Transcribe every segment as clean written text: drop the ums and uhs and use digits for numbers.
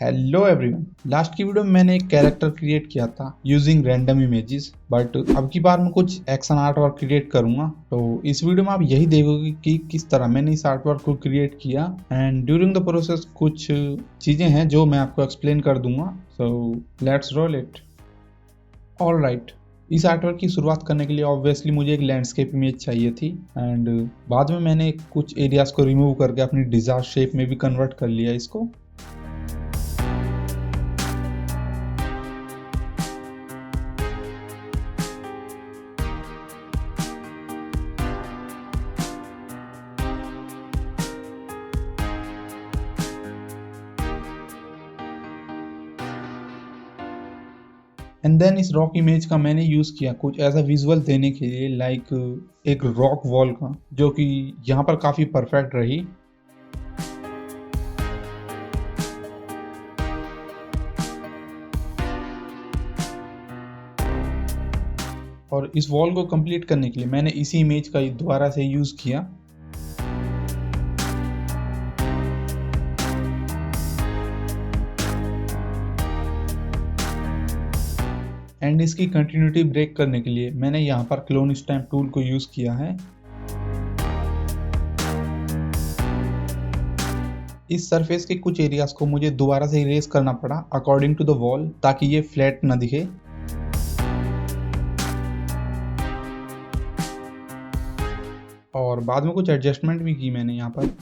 Hello everyone. Last की video में मैंने एक कैरेक्टर क्रिएट किया था यूजिंग रैंडम इमेजेस, बट अब की बार मैं कुछ एक्शन आर्ट वर्क क्रिएट करूंगा। तो इस वीडियो में आप यही देखोगे कि किस तरह मैंने इस आर्ट वर्क को क्रिएट किया एंड ड्यूरिंग द प्रोसेस कुछ चीजें हैं जो मैं आपको एक्सप्लेन कर दूंगा। So let's roll it. Alright, इस आर्ट वर्क की शुरुआत करने के लिए ऑब्वियसली मुझे एक लैंडस्केप इमेज चाहिए थी एंड बाद में मैंने कुछ एरियाज को रिमूव करके अपनी डिजायर शेप में भी कन्वर्ट कर लिया इसको। एंड देन इस रॉक इमेज का मैंने यूज़ किया कुछ ऐसा विजुअल देने के लिए, लाइक एक रॉक वॉल का, जो कि यहाँ पर काफ़ी परफेक्ट रही। और इस वॉल को कंप्लीट करने के लिए मैंने इसी इमेज का दोबारा से यूज़ किया। एंड इसकी कंटिन्यूटी ब्रेक करने के लिए मैंने यहाँ पर क्लोन स्टैम्प टूल को यूज़ किया है। इस सरफेस के कुछ एरियाज को मुझे दोबारा से इरेज करना पड़ा अकॉर्डिंग टू द वॉल, ताकि ये फ्लैट ना दिखे। और बाद में कुछ एडजस्टमेंट भी की मैंने यहाँ पर।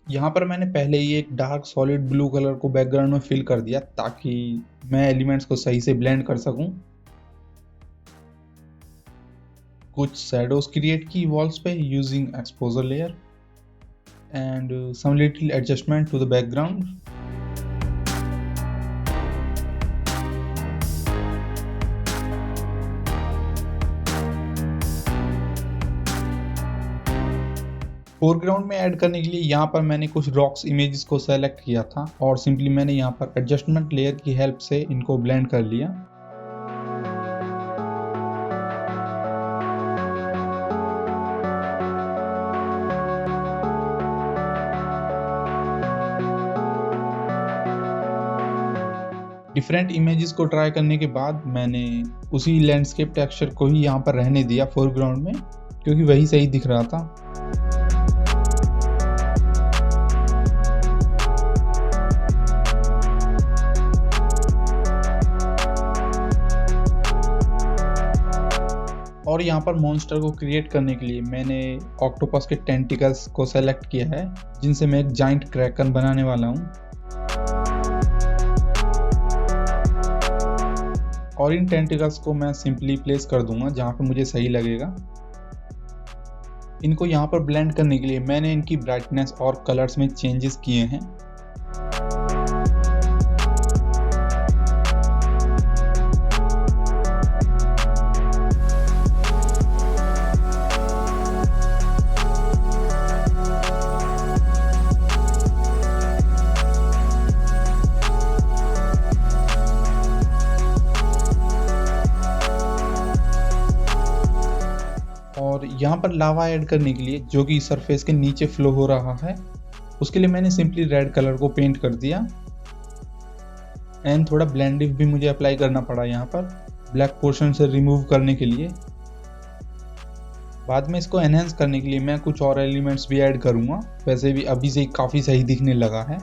यहाँ पर मैंने पहले ही एक डार्क सॉलिड ब्लू कलर को बैकग्राउंड में फिल कर दिया ताकि मैं एलिमेंट्स को सही से ब्लेंड कर सकूं। कुछ शैडोज क्रिएट की वॉल्स पे using exposure layer and some little adjustment to the background. Foreground में ऐड करने के लिए यहाँ पर मैंने कुछ रॉक्स इमेजेस को सेलेक्ट किया था और सिंपली मैंने यहाँ पर एडजस्टमेंट लेयर की हेल्प से इनको ब्लेंड कर लिया। डिफरेंट इमेजेस को ट्राई करने के बाद मैंने उसी लैंडस्केप टेक्सचर को ही यहाँ पर रहने दिया फोरग्राउंड में, क्योंकि वही सही दिख रहा था। और यहाँ पर मॉन्स्टर को क्रिएट करने के लिए मैंने ऑक्टोपस के टेंटिकल्स को सेलेक्ट किया है, जिनसे मैं एक जाइंट क्रैकन बनाने वाला हूँ। और इन टेंटिकल्स को मैं सिंपली प्लेस कर दूंगा जहाँ पे मुझे सही लगेगा। इनको यहाँ पर ब्लेंड करने के लिए मैंने इनकी ब्राइटनेस और कलर्स में चेंजेस किए हैं। और यहाँ पर लावा ऐड करने के लिए, जो कि सरफेस के नीचे फ्लो हो रहा है, उसके लिए मैंने सिंपली रेड कलर को पेंट कर दिया। एंड थोड़ा ब्लेंडिव भी मुझे अप्लाई करना पड़ा यहाँ पर ब्लैक पोर्शन से रिमूव करने के लिए। बाद में इसको एनहेंस करने के लिए मैं कुछ और एलिमेंट्स भी ऐड करूँगा। वैसे भी अभी से काफ़ी सही दिखने लगा है।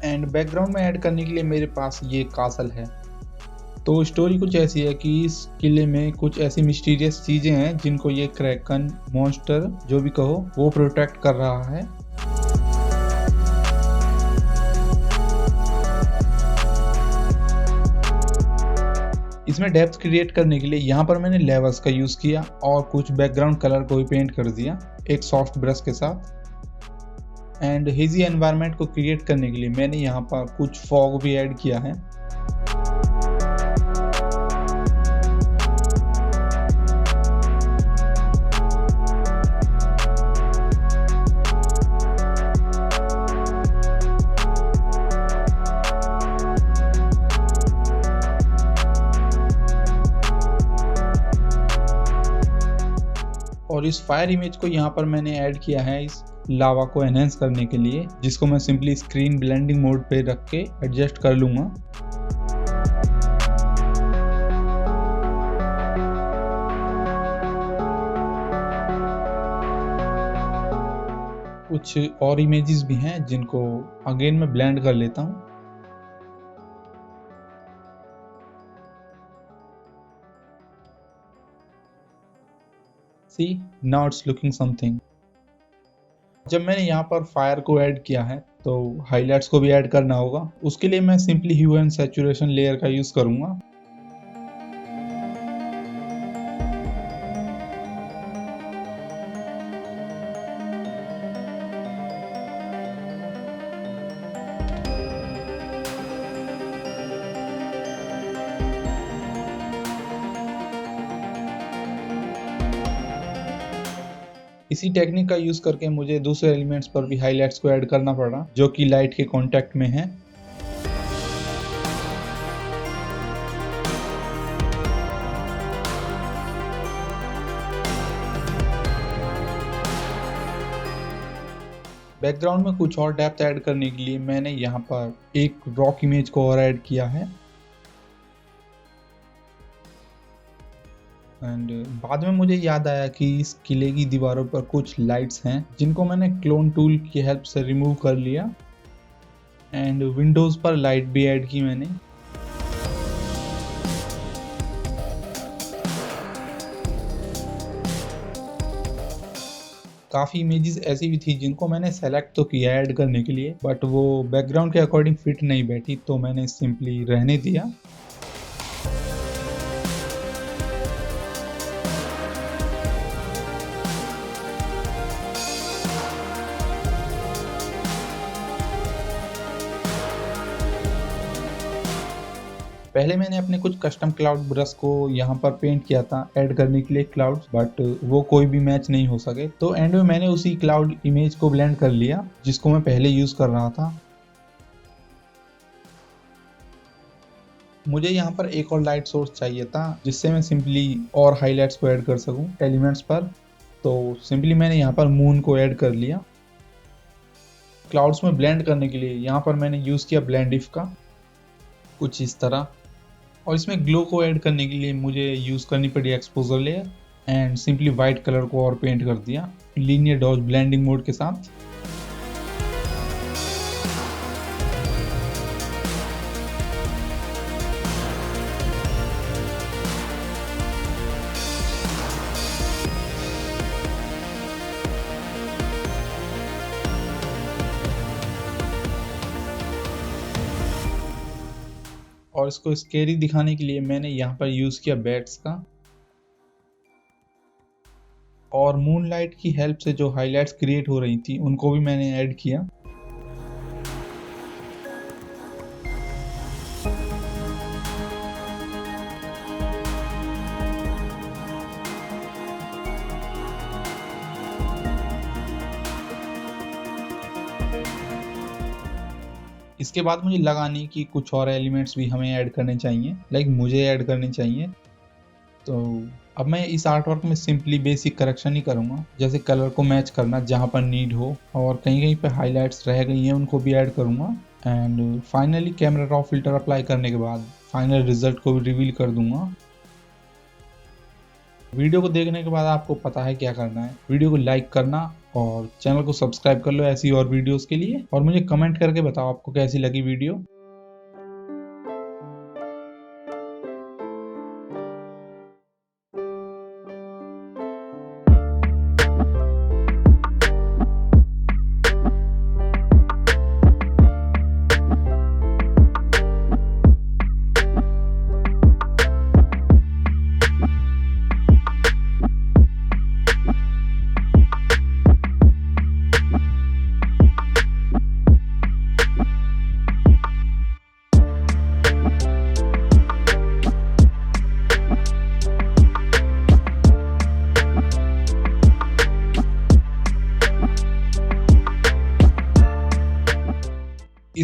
एंड बैकग्राउंड में ऐड करने के लिए मेरे पास ये कासल है। तो स्टोरी कुछ ऐसी है कि इस किले में कुछ ऐसी मिस्टीरियस चीज़ें हैं जिनको ये क्रैकन मॉन्स्टर जो भी कहो वो प्रोटेक्ट कर रहा है। इसमें डेप्थ क्रिएट करने के लिए यहाँ पर मैंने लेवल्स का यूज़ किया और कुछ बैकग्राउंड कलर को भी पेंट कर दिया एक सॉफ्ट ब्रश के साथ। एंड हेजी एनवायरनमेंट को क्रिएट करने के लिए मैंने यहाँ पर कुछ फॉग भी ऐड किया है। और इस फायर इमेज को यहाँ पर मैंने ऐड किया है इस लावा को एनहेंस करने के लिए, जिसको मैं सिंपली स्क्रीन ब्लेंडिंग मोड पे रख के एडजस्ट कर लूँगा। कुछ और इमेजेस भी हैं जिनको अगेन मैं ब्लेंड कर लेता हूँ। See, now it's looking something। जब मैंने यहाँ पर फायर को ऐड किया है तो हाइलाइट्स को भी ऐड करना होगा। उसके लिए मैं simply hue and saturation layer का यूज़ करूँगा। इसी टेक्निक का यूज करके मुझे दूसरे एलिमेंट्स पर भी हाइलाइट्स को ऐड करना पड़ा जो कि लाइट के कांटेक्ट में है। बैकग्राउंड में कुछ और डेप्थ ऐड करने के लिए मैंने यहाँ पर एक रॉक इमेज को और ऐड किया है। एंड बाद में मुझे याद आया कि इस किले की दीवारों पर कुछ लाइट्स हैं जिनको मैंने क्लोन टूल की हेल्प से रिमूव कर लिया। एंड विंडोज़ पर लाइट भी ऐड की मैंने। काफ़ी इमेजेस ऐसी भी थी जिनको मैंने सेलेक्ट तो किया ऐड करने के लिए, बट वो बैकग्राउंड के अकॉर्डिंग फिट नहीं बैठी, तो मैंने सिंपली रहने दिया। पहले मैंने अपने कुछ कस्टम क्लाउड ब्रश को यहाँ पर पेंट किया था ऐड करने के लिए क्लाउड्स, बट वो कोई भी मैच नहीं हो सके, तो एंड में मैंने उसी क्लाउड इमेज को ब्लेंड कर लिया जिसको मैं पहले यूज कर रहा था। मुझे यहाँ पर एक और लाइट सोर्स चाहिए था जिससे मैं सिंपली और हाईलाइट्स को ऐड कर सकूँ एलिमेंट्स पर, तो सिंपली मैंने यहाँ पर मून को ऐड कर लिया। क्लाउड्स में ब्लेंड करने के लिए यहाँ पर मैंने यूज किया ब्लेंड इफ का, कुछ इस तरह। और इसमें ग्लो को ऐड करने के लिए मुझे यूज़ करनी पड़ी exposure layer and simply white colour को और पेंट कर दिया लीनियर डॉज ब्लेंडिंग मोड के साथ। और इसको स्केरी दिखाने के लिए मैंने यहाँ पर यूज़ किया बैट्स का। और मूनलाइट की हेल्प से जो हाइलाइट्स क्रिएट हो रही थी उनको भी मैंने ऐड किया। इसके बाद मुझे लगा नहीं कि कुछ और एलिमेंट्स भी हमें ऐड करने चाहिए, लाइक मुझे ऐड करने चाहिए। तो अब मैं इस आर्ट वर्क में सिंपली बेसिक करेक्शन ही करूँगा, जैसे कलर को मैच करना जहाँ पर नीड हो, और कहीं कहीं पे हाइलाइट्स रह गई हैं उनको भी ऐड करूँगा। And finally camera raw filter apply करने के बाद फाइनल रिजल्ट को भी रिवील कर दूंगा। वीडियो को देखने के बाद आपको पता है क्या करना है, वीडियो को लाइक करना और चैनल को सब्सक्राइब कर लो ऐसी और वीडियोस के लिए, और मुझे कमेंट करके बताओ आपको कैसी लगी वीडियो।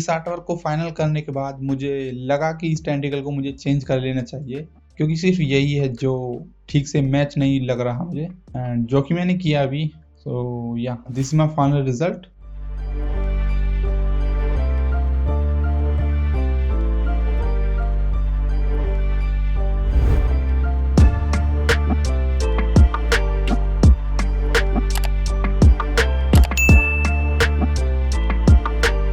इस आर्ट वर्क को फाइनल करने के बाद मुझे लगा कि इस टेंटिकल को मुझे चेंज कर लेना चाहिए, क्योंकि सिर्फ यही है जो ठीक से मैच नहीं लग रहा मुझे, एंड जो कि मैंने किया अभी। सो या this is my final result.